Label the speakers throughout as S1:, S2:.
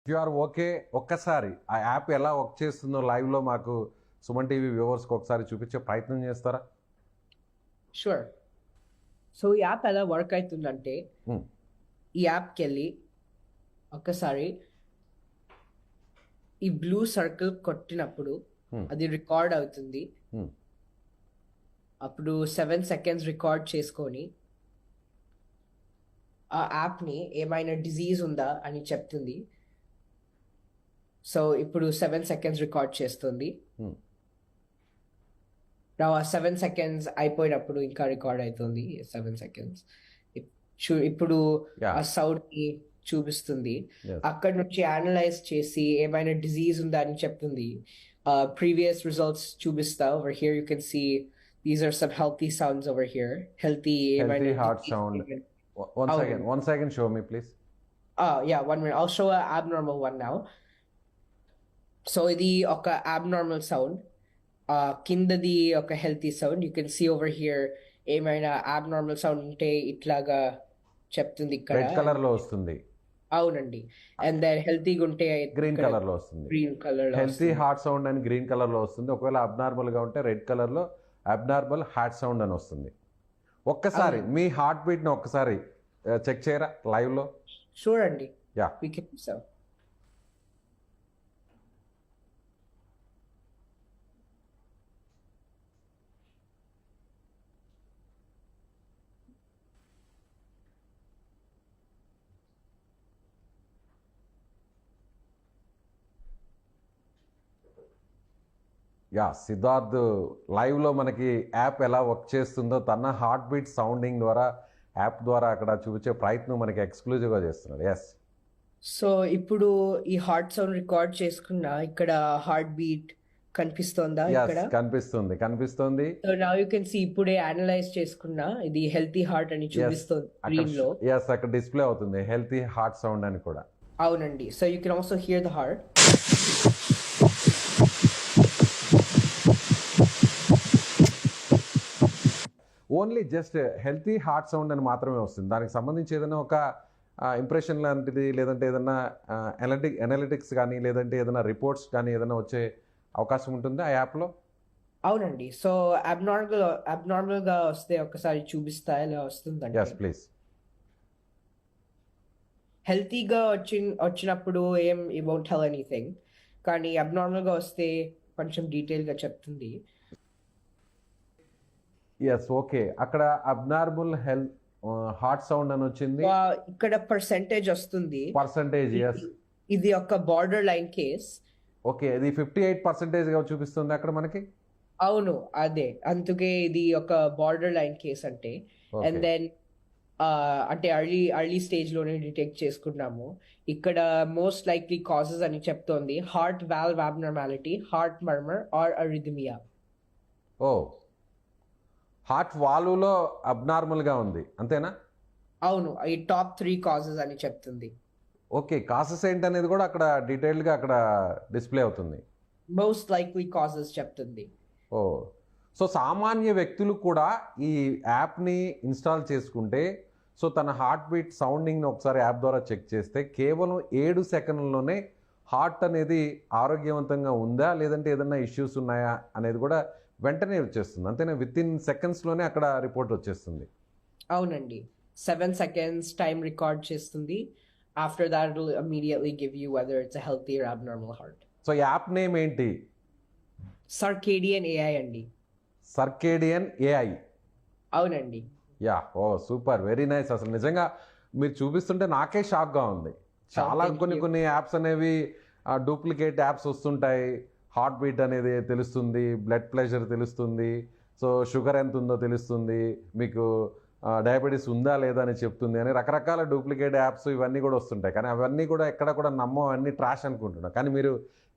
S1: You are okay. ఒక్కసారి ఆ app ఎలా వర్క్ చేస్తుందో లైవ్‌లో మాకు సుమన్ టీవీ వ్యూవర్స్‌కి ఒకసారి చూపించే ప్రయత్నం చేస్తారా?
S2: షూర్. సో, ఈ యాప్ ఎలా వర్క్ అయితుందంటే,
S1: హ్మ్.
S2: ఈ యాప్‌కెళ్ళి ఒక్కసారి ఈ బ్లూ సర్కిల్ కొట్టినప్పుడు
S1: హ్మ్.
S2: అది రికార్డ్ అవుతుంది.
S1: హ్మ్.
S2: అప్పుడు 7 సెకండ్స్ రికార్డ్ చేసుకొని, ఆ యాప్‌ని ఏమైనా డిసీజ్ ఉందా అని చెప్తుంది. సో, ఇప్పుడు 7 సెకండ్స్ రికార్డ్ చేస్తుంది.
S1: హ్మ్.
S2: ఆ 7 సెకండ్స్ అయిపోయినప్పుడు ఇంకా రికార్డ్ అయితుంది 7 సెకండ్స్. ఇప్ ఇప్పుడు ఆ
S1: యాహ్!
S2: సౌండ్‌ని చూపిస్తుంది.
S1: యెస్.
S2: అక్కడి నుంచి అనలైజ్ చేసి ఏమైనా డిసీజ్ ఉందా అని చెప్తుంది. ప్రీవియస్ రిజల్ట్స్ చూపిస్తా. Over here you can see these are some healthy sounds over here. Healthy
S1: healthy
S2: ఏమైనా
S1: హార్ట్
S2: డిసీజ్
S1: సౌండ్.
S2: ఏమైనా
S1: వన్ సెకండ్.
S2: అవునండి.
S1: One second show me please.
S2: Yeah! 1 minute. I'll show a abnormal one now. So, ఇది ఒక abnormal sound. కిందది ఒక healthy sound. You can see over here ఏమైనా abnormal sound ఉంటే ఇట్లాగా చెప్తుంది ఇక్కడ.
S1: రెడ్ కలర్‌లో వస్తుంది.
S2: అవునండి. అండ్ దెన్ హెల్తీగా ఉంటే
S1: గ్రీన్
S2: ఇక్కడ
S1: కలర్‌లో వస్తుంది.
S2: గ్రీన్ కలర్‌లో
S1: హెల్తీ
S2: వస్తుంది.
S1: హార్ట్ సౌండ్ అని గ్రీన్ కలర్‌లో వస్తుంది. ఒకవేళ అబ్నార్మల్‌గా ఉంటే రెడ్ కలర్‌లో అబ్నార్మల్ హార్ట్ సౌండ్ అని వస్తుంది. ఒక్కసారి
S2: అవునండి.
S1: మీ హార్ట్ బీట్‌ని ఒక్కసారి చెక్ చేయరా లైవ్‌లో?
S2: షూర్ అండి.
S1: Yeah!
S2: We can so.
S1: Siddharth లైవ్‌లో మనకి యాప్ ఎలా వర్క్ చేస్తుందో తన హార్ట్ బీట్ సౌండింగ్ ద్వారా యాప్ ద్వారా అక్కడ చూపించే ప్రయత్నం మనకి ఎక్స్‌క్లూజివ్‌గా చేస్తున్నాడు. యెస్.
S2: సో, ఇప్పుడు ఈ హార్ట్ సౌండ్ రికార్డ్ చేసుకున్న ఇక్కడ హార్ట్ బీట్ కనిపిస్తోందా ఇక్కడ?
S1: కనిపిస్తుంది. కనిపిస్తుంది.
S2: So, now you can see ఇప్పుడే అనలైజ్ చేసుకున్న ఇది హెల్తీ హార్ట్ అని
S1: యెస్.
S2: చూపిస్తోంది
S1: అక్కడ
S2: స్క్రీన్‌లో.
S1: అక్కడ డిస్‌ప్లే అవుతుంది. హెల్తీ హార్ట్ సౌండ్ అని కూడా.
S2: అవునండి. So, you can also here the heart.
S1: Only just healthy heart sound అని మాత్రమే వస్తుంది. దానికి సంబంధించి ఏదైనా ఒక ఇంప్రెషన్ లాంటిది లేదంటే ఏదన్నా అనలిటిక్స్ గానీ, లేదంటే ఏదైనా రిపోర్ట్స్ కానీ ఏదైనా వచ్చే అవకాశం ఉంటుందా ఆ యాప్‌లో?
S2: అవునండి. సో, అబ్నార్మల్‌గా వస్తే ఒక్కసారి చూపిస్తా ఎలా వస్తుందంటే.
S1: Yes please.
S2: హెల్తీగా వచ్చినప్పుడు ఇట్ వోంట్ టెల్ ఎనీథింగ్. కానీ అబ్నార్మల్‌గా వస్తే కొంచెం డీటెయిల్‌గా చెప్తుంది.
S1: యెస్. ఓకే. అక్కడ అబ్నార్మల్ హార్ట్ సౌండ్ అని వచ్చింది.
S2: ఇక్కడ పర్సెంటేజ్ వస్తుంది.
S1: పర్సెంటేజ్
S2: ఇది
S1: యెస్.
S2: ఇది ఒక బార్డర్ లైన్ కేస్.
S1: ఓకే. ఇది 58%గా చూపిస్తుంది అక్కడ మనకి.
S2: అవును. అదే. అందుకే ఇది ఒక బార్డర్ లైన్ కేస్ అంటే. And
S1: okay.
S2: దెన్ అంటే ఎర్లీ స్టేజ్‌లోనే డిటెక్ట్ చేసుకున్నాము. ఇక్కడ మోస్ట్ లైక్లీ కాజెస్ అని చెప్తోంది. Heart valve abnormality, heart murmur or arrhythmia.
S1: Oh! Heart వాల్వ్‌లో అబ్నార్మల్‌గా ఉంది. అంతేనా?
S2: అవును. ఈ టాప్ 3 కాజెస్ అని చెప్తుంది.
S1: ఓకే. కాసెస్ ఏంటనేది కూడా అక్కడ డీటెయిల్డ్‌గా అక్కడ డిస్‌ప్లే అవుతుంది.
S2: మోస్ట్ లైక్లీ కాజెస్ చెప్తుంది.
S1: ఓహ్! సో, సామాన్య వ్యక్తులు కూడా ఈ యాప్‌ని ఇన్‌స్టాల్ చేసుకుంటే, సో, తన హార్ట్ బీట్ సౌండింగ్‌ని ఒకసారి యాప్ ద్వారా చెక్ చేస్తే కేవలం 7 సెకన్లలోనే హార్ట్ అనేది ఆరోగ్యవంతంగా ఉందా? లేదంటే ఏదన్నా ఇష్యూస్ ఉన్నాయా? అనేది కూడా వెంటనే వచ్చేస్తుంది. అంతేనా? వితిన్ సెకండ్స్‌లోనే అక్కడ రిపోర్ట్ వచ్చేస్తుంది.
S2: అవునండి. 7 సెకండ్స్ టైమ్ రికార్డ్ చేస్తుంది. After that it will immediately give you whether it's a healthy or abnormal heart.
S1: So, app name ఏంటి?
S2: సర్కేడియన్ ఏఐ అండి.
S1: Circadian AI.
S2: అవునండి.
S1: ఓహ్! సూపర్. Very nice. అసలు నిజంగా మీరు చూపిస్తుంటే నాకే షాక్‌గా ఉంది. చాలా
S2: థాంక్
S1: కొన్ని
S2: యూ.
S1: కొన్ని యాప్స్ అనేవి డూప్లికేట్ యాప్స్ వస్తుంటాయి. హార్ట్ బీట్ అనేది తెలుస్తుంది. బ్లడ్ ప్రెషర్ తెలుస్తుంది. సో, షుగర్ ఎంతుందో తెలుస్తుంది. మీకు డయాబెటిస్ ఉందా లేదా అని చెప్తుంది అని రకరకాల డూప్లికేట్ యాప్స్ ఇవన్నీ కూడా వస్తుంటాయి. కానీ అవన్నీ కూడా ఎక్కడ కూడా నమ్మం, అన్నీ ట్రాష్ అనుకుంటున్నా. కానీ మీరు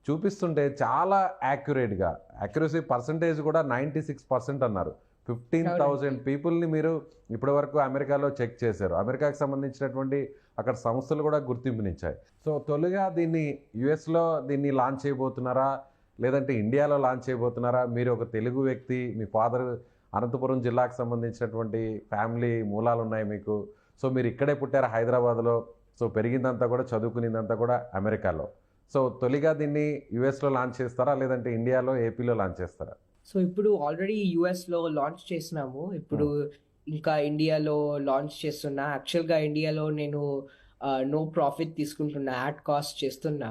S1: చూపిస్తుంటే చాలా యాక్యురేట్‌గా యాక్యురసీ పర్సెంటేజ్ కూడా 96% అన్నారు.
S2: అవునండి.
S1: 15,000 పీపుల్‌ని మీరు ఇప్పటివరకు అమెరికాలో చెక్ చేశారు. అమెరికాకి సంబంధించినటువంటి అక్కడ సంస్థలు కూడా గుర్తింపునిచ్చాయి. సో, తొలిగా దీన్ని యూఎస్‌లో దీన్ని లాంచ్ చేయబోతున్నారా? లేదంటే ఇండియాలో లాంచ్ చేయబోతున్నారా? మీరు ఒక తెలుగు వ్యక్తి, మీ ఫాదర్ అనంతపురం జిల్లాకు సంబంధించినటువంటి ఫ్యామిలీ మూలాలున్నాయి మీకు. సో, మీరు ఇక్కడే పుట్టారు హైదరాబాద్‌లో. సో పెరిగిందంతా కూడా చదువుకునేదంతా కూడా అమెరికాలో. సో తొలిగా దీన్ని యుఎస్లో లాంచ్ చేస్తారా, లేదంటే ఇండియాలో ఏపీలో లాంచ్ చేస్తారా?
S2: సో ఇప్పుడు ఆల్రెడీ యుఎస్లో లాంచ్ చేసినాము. ఇప్పుడు ఇంకా ఇండియాలో లాంచ్ చేస్తున్నా. యాక్చువల్గా ఇండియాలో నేను నో ప్రాఫిట్ తీసుకుంటున్నా, యాడ్ కాస్ట్ చేస్తున్నా.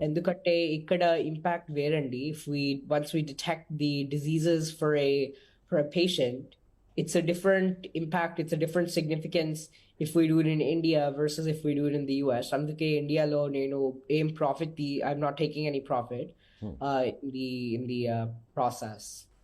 S2: ఎందుకంటే ఇక్కడ ఇంపాక్ట్ వేరండి. Once we detect the diseases for a patient, it's a different impact, it's a different significance if we do it in India versus if we do it in the US. అందుకే ఇండియాలో నేను ఏం profit I'm not taking any profit in the process.